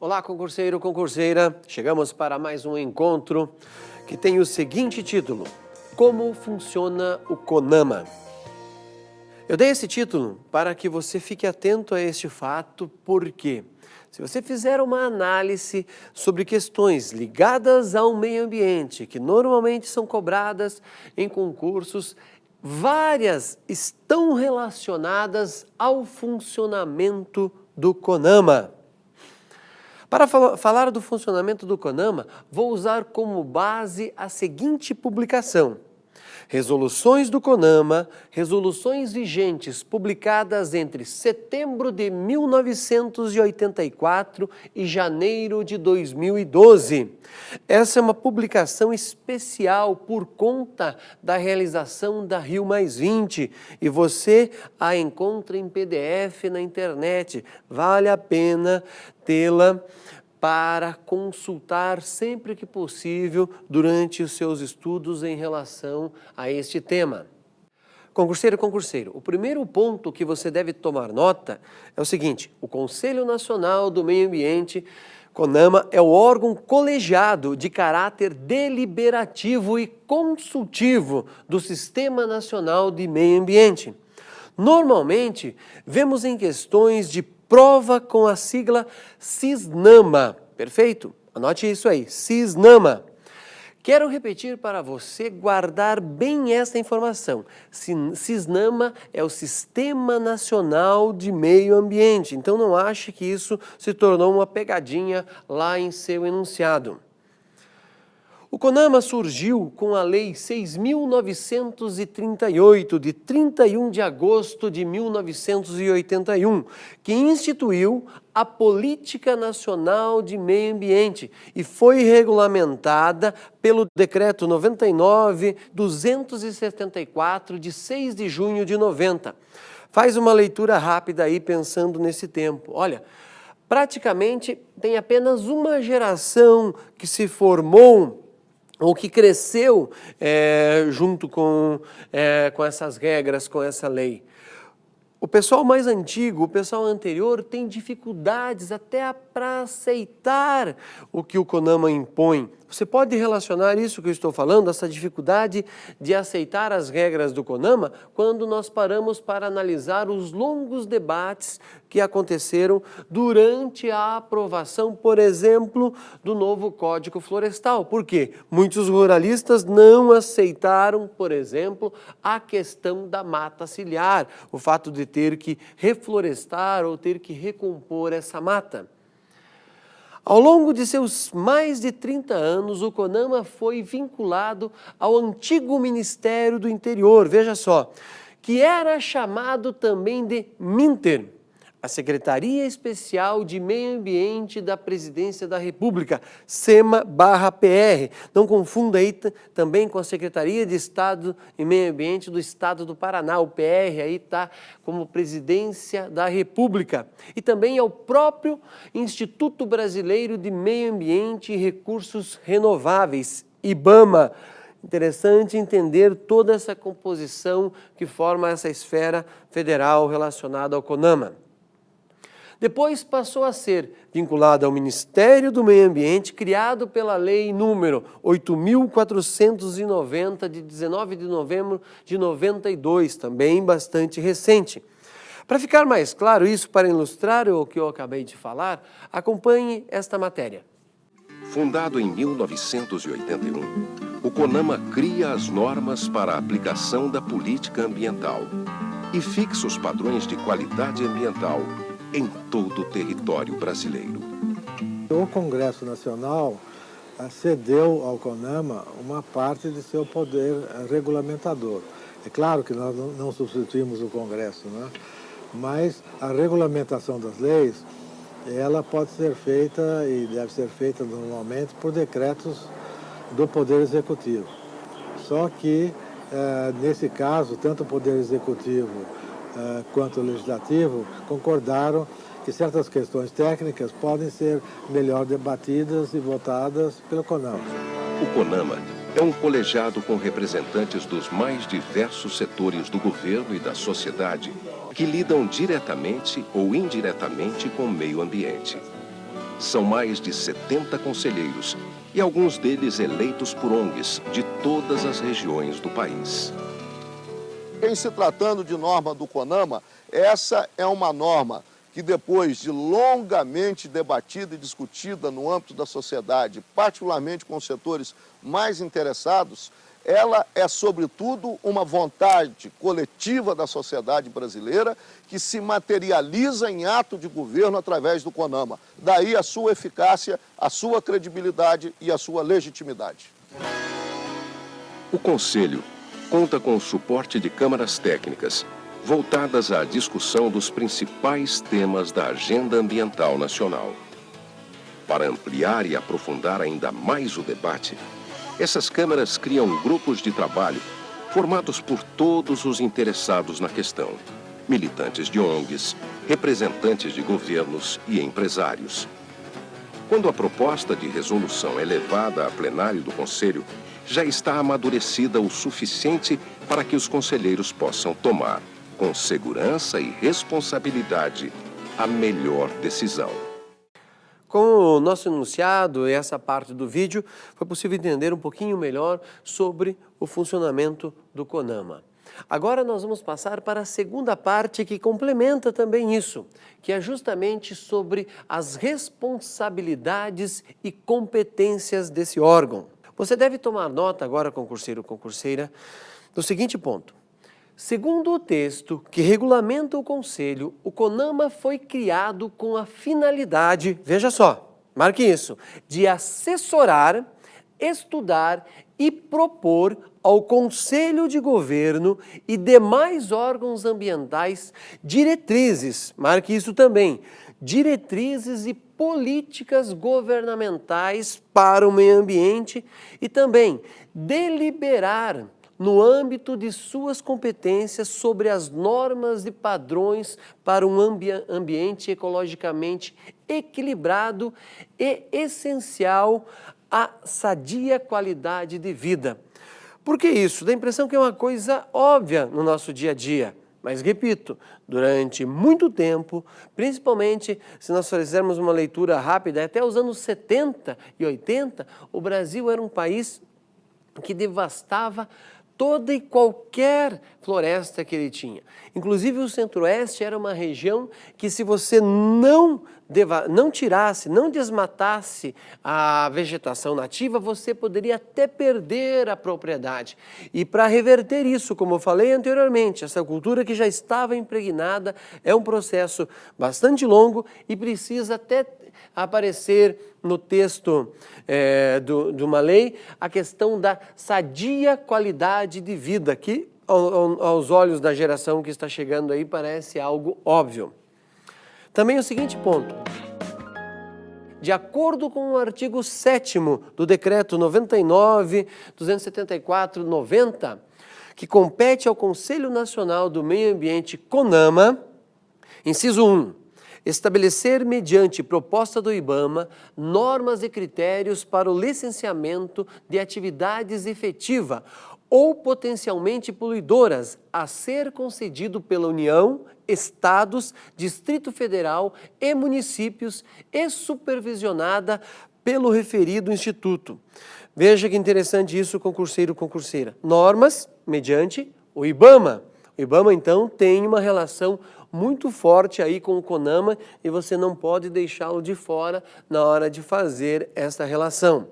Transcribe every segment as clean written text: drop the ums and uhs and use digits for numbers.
Olá, concurseiro, concurseira. Chegamos para mais um encontro que tem o seguinte título: Como funciona o CONAMA? Eu dei esse título para que você fique atento a este fato, porque se você fizer uma análise sobre questões ligadas ao meio ambiente, que normalmente são cobradas em concursos, várias estão relacionadas ao funcionamento do CONAMA. Para falar do funcionamento do CONAMA, vou usar como base a seguinte publicação: Resoluções do CONAMA, resoluções vigentes publicadas entre setembro de 1984 e janeiro de 2012. Essa é uma publicação especial por conta da realização da Rio+20 e você a encontra em PDF na internet. Vale a pena tê-la para consultar sempre que possível durante os seus estudos em relação a este tema. Concurseiro, concurseiro, o primeiro ponto que você deve tomar nota é o seguinte: o Conselho Nacional do Meio Ambiente, CONAMA, é o órgão colegiado de caráter deliberativo e consultivo do Sistema Nacional de Meio Ambiente. Normalmente, vemos em questões de prova com a sigla CISNAMA, perfeito? Anote isso aí, CISNAMA. Quero repetir para você guardar bem essa informação. CISNAMA é o Sistema Nacional de Meio Ambiente, então não ache que isso se tornou uma pegadinha lá em seu enunciado. O CONAMA surgiu com a Lei 6.938, de 31 de agosto de 1981, que instituiu a Política Nacional de Meio Ambiente e foi regulamentada pelo Decreto 99.274, de 6 de junho de 90. Faz uma leitura rápida aí pensando nesse tempo. Olha, praticamente tem apenas uma geração que se formou ou que cresceu junto com essas regras, com essa lei. O pessoal mais antigo, o pessoal anterior, tem dificuldades até para aceitar o que o CONAMA impõe. Você pode relacionar isso que eu estou falando, essa dificuldade de aceitar as regras do CONAMA, quando nós paramos para analisar os longos debates que aconteceram durante a aprovação, por exemplo, do novo Código Florestal. Por quê? Muitos ruralistas não aceitaram, por exemplo, a questão da mata ciliar, o fato de ter que reflorestar ou ter que recompor essa mata. Ao longo de seus mais de 30 anos, o CONAMA foi vinculado ao antigo Ministério do Interior, veja só, que era chamado também de MINTER, a Secretaria Especial de Meio Ambiente da Presidência da República, SEMA/PR. Não confunda aí também com a Secretaria de Estado e Meio Ambiente do Estado do Paraná. O PR aí está como Presidência da República. E também é o próprio Instituto Brasileiro de Meio Ambiente e Recursos Renováveis, IBAMA. Interessante entender toda essa composição que forma essa esfera federal relacionada ao CONAMA. Depois passou a ser vinculado ao Ministério do Meio Ambiente, criado pela Lei número 8.490, de 19 de novembro de 92, também bastante recente. Para ficar mais claro isso, para ilustrar o que eu acabei de falar, acompanhe esta matéria. Fundado em 1981, o CONAMA cria as normas para a aplicação da política ambiental e fixa os padrões de qualidade ambiental em todo o território brasileiro. O Congresso Nacional cedeu ao CONAMA uma parte de seu poder regulamentador. É claro que nós não substituímos o Congresso, né? Mas a regulamentação das leis, ela pode ser feita e deve ser feita normalmente por decretos do Poder Executivo. Só que, nesse caso, tanto o Poder Executivo quanto o Legislativo concordaram que certas questões técnicas podem ser melhor debatidas e votadas pelo CONAMA. O CONAMA é um colegiado com representantes dos mais diversos setores do governo e da sociedade que lidam diretamente ou indiretamente com o meio ambiente. São mais de 70 conselheiros e alguns deles eleitos por ONGs de todas as regiões do país. Em se tratando de norma do CONAMA, essa é uma norma que depois de longamente debatida e discutida no âmbito da sociedade, particularmente com os setores mais interessados, ela é, sobretudo, uma vontade coletiva da sociedade brasileira que se materializa em ato de governo através do CONAMA. Daí a sua eficácia, a sua credibilidade e a sua legitimidade. O Conselho conta com o suporte de câmaras técnicas voltadas à discussão dos principais temas da agenda ambiental nacional. Para ampliar e aprofundar ainda mais o debate, essas câmaras criam grupos de trabalho formados por todos os interessados na questão, militantes de ONGs, representantes de governos e empresários. Quando a proposta de resolução é levada a plenário do Conselho, já está amadurecida o suficiente para que os conselheiros possam tomar, com segurança e responsabilidade, a melhor decisão. Com o nosso enunciado e essa parte do vídeo, foi possível entender um pouquinho melhor sobre o funcionamento do CONAMA. Agora nós vamos passar para a segunda parte que complementa também isso, que é justamente sobre as responsabilidades e competências desse órgão. Você deve tomar nota agora, concurseiro ou concurseira, do seguinte ponto. Segundo o texto que regulamenta o Conselho, o CONAMA foi criado com a finalidade, veja só, marque isso, de assessorar, estudar e propor ao Conselho de Governo e demais órgãos ambientais diretrizes, marque isso também, diretrizes e políticas governamentais para o meio ambiente e também deliberar no âmbito de suas competências sobre as normas e padrões para um ambiente ecologicamente equilibrado e essencial à sadia qualidade de vida. Por que isso? Dá a impressão que é uma coisa óbvia no nosso dia a dia. Mas, repito, durante muito tempo, principalmente se nós fizermos uma leitura rápida, até os anos 70 e 80, o Brasil era um país que devastava toda e qualquer floresta que ele tinha. Inclusive o Centro-Oeste era uma região que se você não tirasse, não desmatasse a vegetação nativa, você poderia até perder a propriedade. E para reverter isso, como eu falei anteriormente, essa cultura que já estava impregnada é um processo bastante longo e precisa até aparecer no texto de uma lei a questão da sadia qualidade de vida, que aos olhos da geração que está chegando aí parece algo óbvio. Também o seguinte ponto, de acordo com o artigo 7º do Decreto 99.274/90, que compete ao Conselho Nacional do Meio Ambiente, CONAMA, inciso 1, estabelecer, mediante proposta do IBAMA, normas e critérios para o licenciamento de atividades efetiva ou potencialmente poluidoras a ser concedido pela União, Estados, Distrito Federal e municípios e supervisionada pelo referido Instituto. Veja que interessante isso, concurseiro, concurseira. Normas mediante o IBAMA. O IBAMA, então, tem uma relação muito forte aí com o CONAMA e você não pode deixá-lo de fora na hora de fazer essa relação.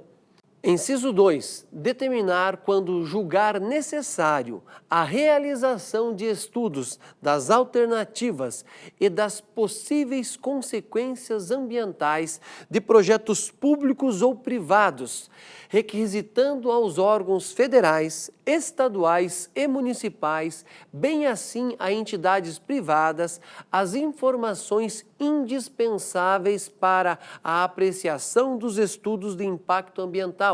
Inciso 2. Determinar quando julgar necessário a realização de estudos das alternativas e das possíveis consequências ambientais de projetos públicos ou privados, requisitando aos órgãos federais, estaduais e municipais, bem assim a entidades privadas, as informações indispensáveis para a apreciação dos estudos de impacto ambiental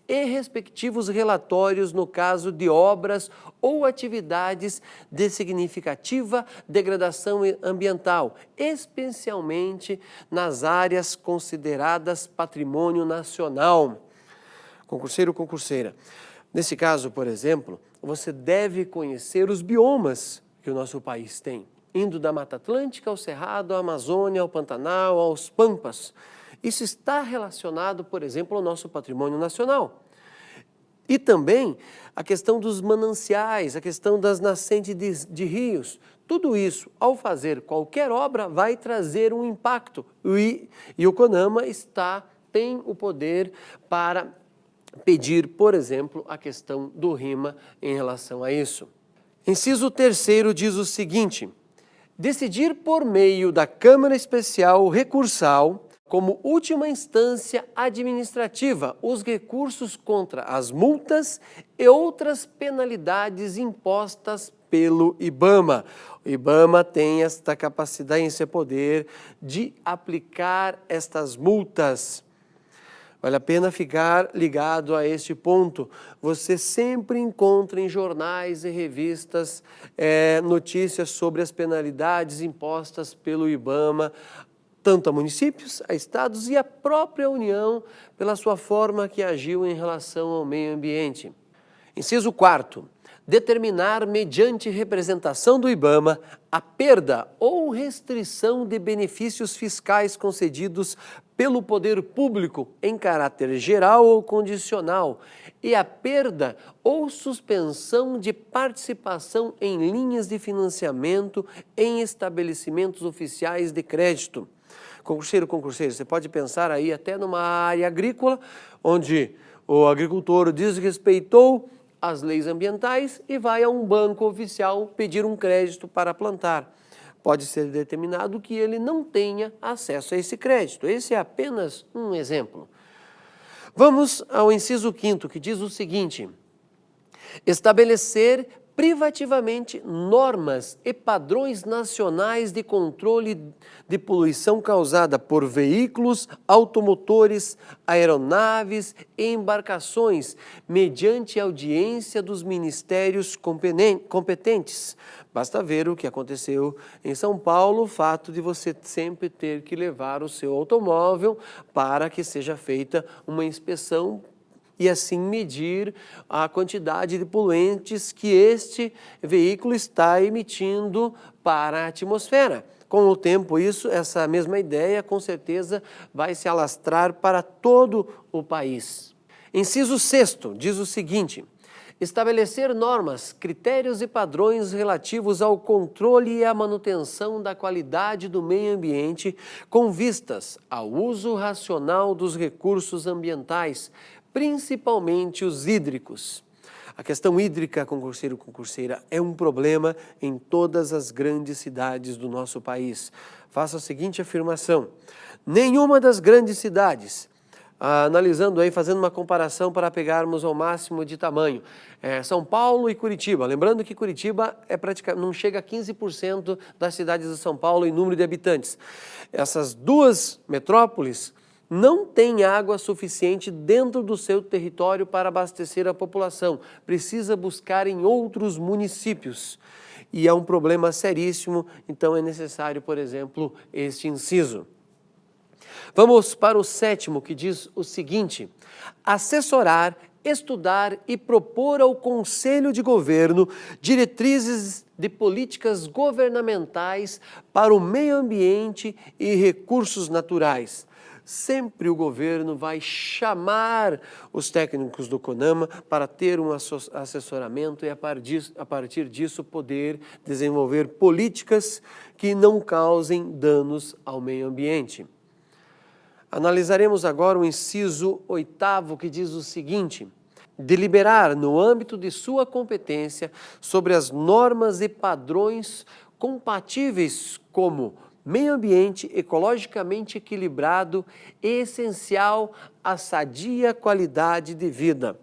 e respectivos relatórios no caso de obras ou atividades de significativa degradação ambiental, especialmente nas áreas consideradas patrimônio nacional. Concurseiro ou concurseira, nesse caso, por exemplo, você deve conhecer os biomas que o nosso país tem, indo da Mata Atlântica ao Cerrado, à Amazônia, ao Pantanal, aos Pampas. Isso está relacionado, por exemplo, ao nosso patrimônio nacional. E também a questão dos mananciais, a questão das nascentes de rios. Tudo isso, ao fazer qualquer obra, vai trazer um impacto. E o CONAMA tem o poder para pedir, por exemplo, a questão do RIMA em relação a isso. Inciso 3º diz o seguinte: decidir por meio da Câmara Especial Recursal, como última instância administrativa, os recursos contra as multas e outras penalidades impostas pelo IBAMA. O IBAMA tem esta capacidade, esse poder de aplicar estas multas. Vale a pena ficar ligado a este ponto. Você sempre encontra em jornais e revistas notícias sobre as penalidades impostas pelo IBAMA, tanto a municípios, a estados e a própria União, pela sua forma que agiu em relação ao meio ambiente. Inciso 4º. Determinar, mediante representação do IBAMA, a perda ou restrição de benefícios fiscais concedidos pelo poder público em caráter geral ou condicional e a perda ou suspensão de participação em linhas de financiamento em estabelecimentos oficiais de crédito. Concurseiro, você pode pensar aí até numa área agrícola, onde o agricultor desrespeitou as leis ambientais e vai a um banco oficial pedir um crédito para plantar. Pode ser determinado que ele não tenha acesso a esse crédito. Esse é apenas um exemplo. Vamos ao inciso 5º, que diz o seguinte: estabelecer privativamente normas e padrões nacionais de controle de poluição causada por veículos, automotores, aeronaves e embarcações, mediante audiência dos ministérios competentes. Basta ver o que aconteceu em São Paulo, o fato de você sempre ter que levar o seu automóvel para que seja feita uma inspeção e assim medir a quantidade de poluentes que este veículo está emitindo para a atmosfera. Com o tempo, essa mesma ideia, com certeza, vai se alastrar para todo o país. Inciso 6º diz o seguinte: estabelecer normas, critérios e padrões relativos ao controle e à manutenção da qualidade do meio ambiente com vistas ao uso racional dos recursos ambientais, principalmente os hídricos. A questão hídrica, concurseiro, concurseira, é um problema em todas as grandes cidades do nosso país. Faça a seguinte afirmação: nenhuma das grandes cidades, analisando aí, fazendo uma comparação para pegarmos ao máximo de tamanho, São Paulo e Curitiba. Lembrando que Curitiba não chega a 15% das cidades de São Paulo em número de habitantes. Essas duas metrópoles não tem água suficiente dentro do seu território para abastecer a população. Precisa buscar em outros municípios. E é um problema seríssimo, então é necessário, por exemplo, este inciso. Vamos para o 7º, que diz o seguinte: assessorar, estudar e propor ao Conselho de Governo diretrizes de políticas governamentais para o meio ambiente e recursos naturais. Sempre o governo vai chamar os técnicos do CONAMA para ter um assessoramento e, a partir disso, poder desenvolver políticas que não causem danos ao meio ambiente. Analisaremos agora o inciso 8º, que diz o seguinte: deliberar, no âmbito de sua competência, sobre as normas e padrões compatíveis como meio ambiente ecologicamente equilibrado e essencial à sadia qualidade de vida.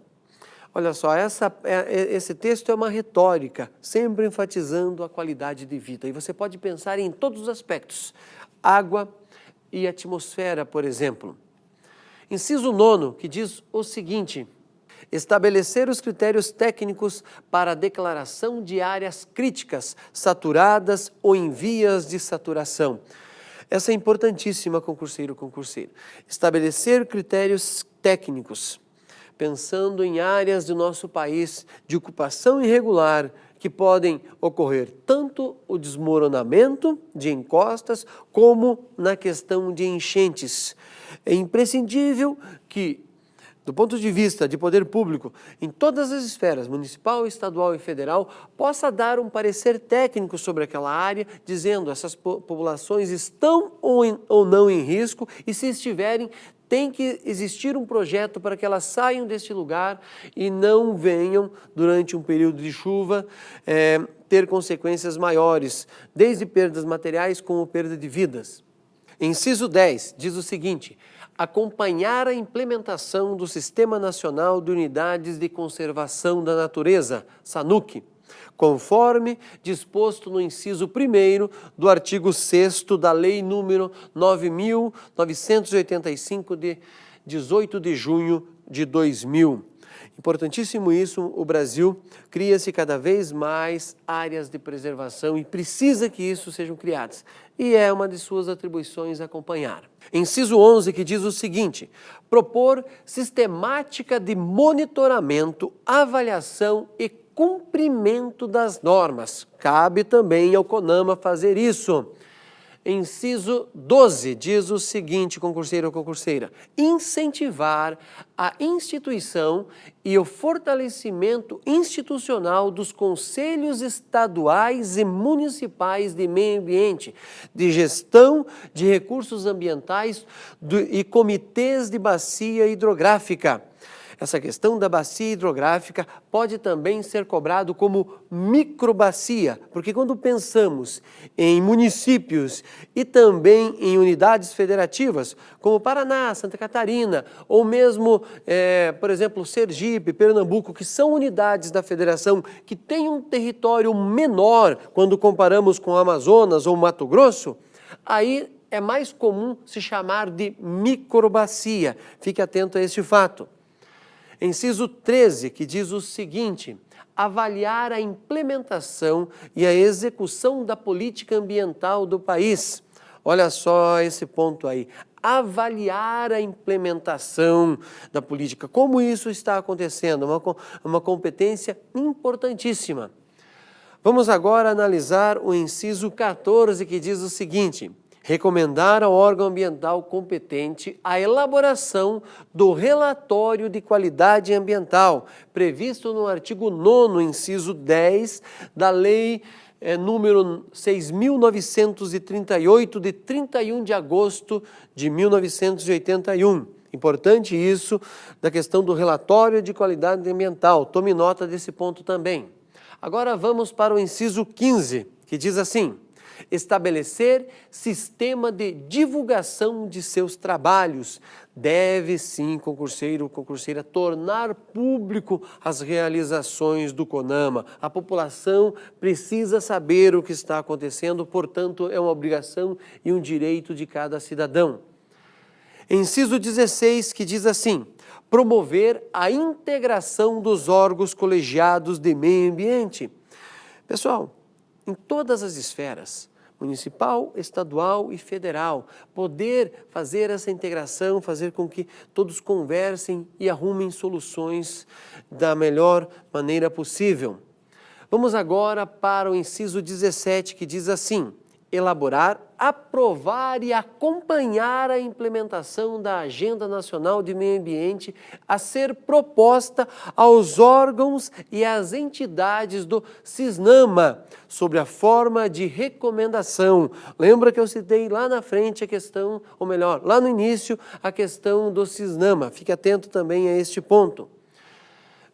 Olha só, esse texto é uma retórica, sempre enfatizando a qualidade de vida. E você pode pensar em todos os aspectos: água e atmosfera, por exemplo. Inciso 9º, que diz o seguinte: estabelecer os critérios técnicos para a declaração de áreas críticas, saturadas ou em vias de saturação. Essa é importantíssima, concurseiro, concurseira. Estabelecer critérios técnicos, pensando em áreas do nosso país de ocupação irregular, que podem ocorrer tanto o desmoronamento de encostas como na questão de enchentes. É imprescindível que, do ponto de vista de poder público, em todas as esferas, municipal, estadual e federal, possa dar um parecer técnico sobre aquela área, dizendo essas populações estão ou não em risco e, se estiverem, tem que existir um projeto para que elas saiam deste lugar e não venham, durante um período de chuva, ter consequências maiores, desde perdas materiais como perda de vidas. Inciso 10 diz o seguinte: acompanhar a implementação do Sistema Nacional de Unidades de Conservação da Natureza, SANUC, conforme disposto no inciso 1º do artigo 6º da Lei nº 9.985, de 18 de junho de 2000. Importantíssimo isso, o Brasil cria-se cada vez mais áreas de preservação e precisa que isso sejam criadas. E é uma de suas atribuições acompanhar. Inciso 11, que diz o seguinte: propor sistemática de monitoramento, avaliação e cumprimento das normas. Cabe também ao CONAMA fazer isso. Inciso 12 diz o seguinte, concurseiro ou concurseira: incentivar a instituição e o fortalecimento institucional dos conselhos estaduais e municipais de meio ambiente, de gestão de recursos ambientais e comitês de bacia hidrográfica. Essa questão da bacia hidrográfica pode também ser cobrado como microbacia, porque quando pensamos em municípios e também em unidades federativas, como Paraná, Santa Catarina, ou mesmo, por exemplo, Sergipe, Pernambuco, que são unidades da federação que têm um território menor quando comparamos com Amazonas ou Mato Grosso, aí é mais comum se chamar de microbacia. Fique atento a este fato. Inciso 13, que diz o seguinte: avaliar a implementação e a execução da política ambiental do país. Olha só esse ponto aí. Avaliar a implementação da política. Como isso está acontecendo? Uma competência importantíssima. Vamos agora analisar o inciso 14, que diz o seguinte: recomendar ao órgão ambiental competente a elaboração do relatório de qualidade ambiental, previsto no artigo 9º, inciso 10, da Lei número 6.938, de 31 de agosto de 1981. Importante isso da questão do relatório de qualidade ambiental. Tome nota desse ponto também. Agora vamos para o inciso 15, que diz assim: estabelecer sistema de divulgação de seus trabalhos. Deve sim, concurseiro ou concurseira, tornar público as realizações do CONAMA. A população precisa saber o que está acontecendo, portanto, é uma obrigação e um direito de cada cidadão. Inciso 16, que diz assim: promover a integração dos órgãos colegiados de meio ambiente. Pessoal, em todas as esferas, municipal, estadual e federal, poder fazer essa integração, fazer com que todos conversem e arrumem soluções da melhor maneira possível. Vamos agora para o inciso 17, que diz assim: elaborar, aprovar e acompanhar a implementação da Agenda Nacional de Meio Ambiente a ser proposta aos órgãos e às entidades do CISNAMA, sobre a forma de recomendação. Lembra que eu citei lá na frente a questão, ou melhor, lá no início, a questão do CISNAMA. Fique atento também a este ponto.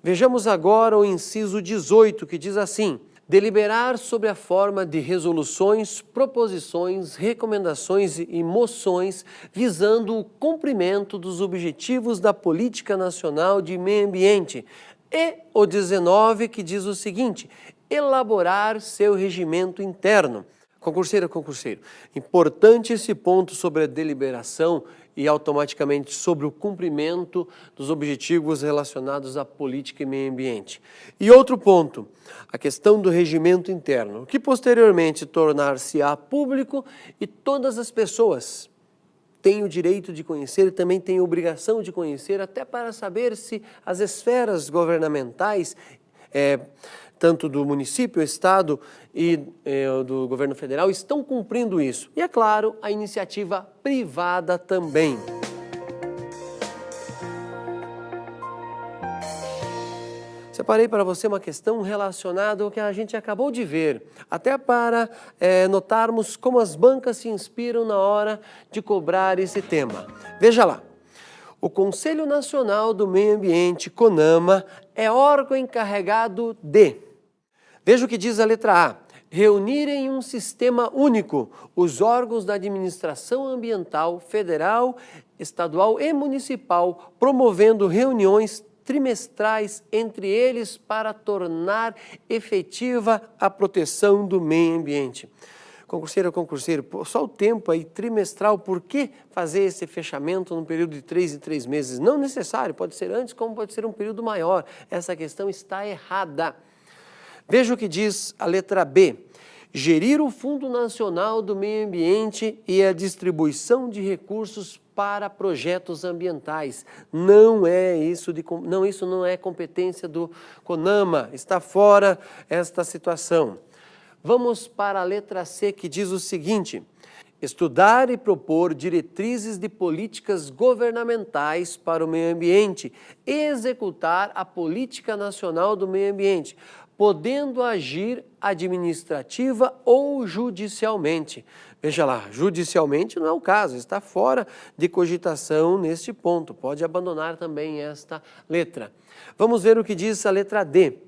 Vejamos agora o inciso 18, que diz assim: deliberar sobre a forma de resoluções, proposições, recomendações e moções visando o cumprimento dos objetivos da Política Nacional de Meio Ambiente. E o 19, que diz o seguinte: elaborar seu regimento interno. Concurseira, concurseiro, importante esse ponto sobre a deliberação e automaticamente sobre o cumprimento dos objetivos relacionados à política e meio ambiente. E outro ponto, a questão do regimento interno, que posteriormente tornar-se-á público e todas as pessoas têm o direito de conhecer e também têm a obrigação de conhecer, até para saber se as esferas governamentais tanto do município, estado e do governo federal, estão cumprindo isso. E, é claro, a iniciativa privada também. Separei para você uma questão relacionada ao que a gente acabou de ver, até para notarmos como as bancas se inspiram na hora de cobrar esse tema. Veja lá. O Conselho Nacional do Meio Ambiente, CONAMA, é órgão encarregado de, veja o que diz a letra A, reunir em um sistema único os órgãos da administração ambiental federal, estadual e municipal, promovendo reuniões trimestrais entre eles para tornar efetiva a proteção do meio ambiente. Concurseiro, só o tempo aí trimestral, por que fazer esse fechamento num período de 3 em 3 meses? Não necessário, pode ser antes como pode ser um período maior. Essa questão está errada. Veja o que diz a letra B. Gerir o Fundo Nacional do Meio Ambiente e a distribuição de recursos para projetos ambientais. Isso não é competência do CONAMA, está fora esta situação. Vamos para a letra C, que diz o seguinte: estudar e propor diretrizes de políticas governamentais para o meio ambiente e executar a Política Nacional do Meio Ambiente, podendo agir administrativa ou judicialmente. Veja lá, judicialmente não é o caso, está fora de cogitação neste ponto, pode abandonar também esta letra. Vamos ver o que diz a letra D.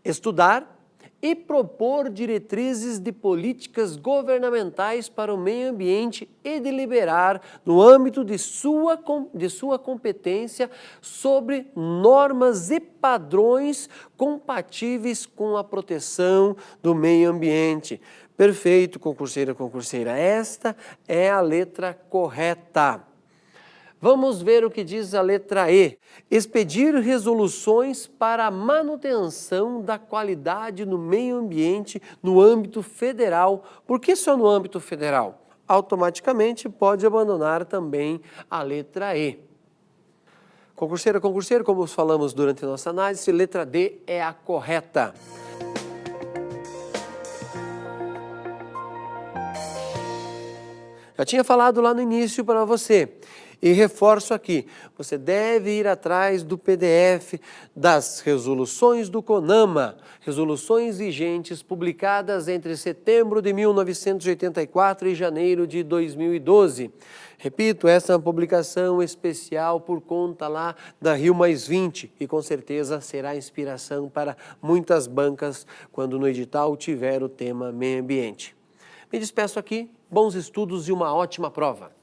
Estudar e propor diretrizes de políticas governamentais para o meio ambiente e deliberar, no âmbito de sua competência, sobre normas e padrões compatíveis com a proteção do meio ambiente. Perfeito, concurseira, concurseira. Esta é a letra correta. Vamos ver o que diz a letra E. Expedir resoluções para a manutenção da qualidade no meio ambiente no âmbito federal. Por que só no âmbito federal? Automaticamente pode abandonar também a letra E. Concurseira, concurseiro, como falamos durante a nossa análise, letra D é a correta. Já tinha falado lá no início para você. E reforço aqui, você deve ir atrás do PDF das resoluções do CONAMA, resoluções vigentes publicadas entre setembro de 1984 e janeiro de 2012. Repito, essa é uma publicação especial por conta lá da Rio+20 e com certeza será inspiração para muitas bancas quando no edital tiver o tema meio ambiente. Me despeço aqui, bons estudos e uma ótima prova.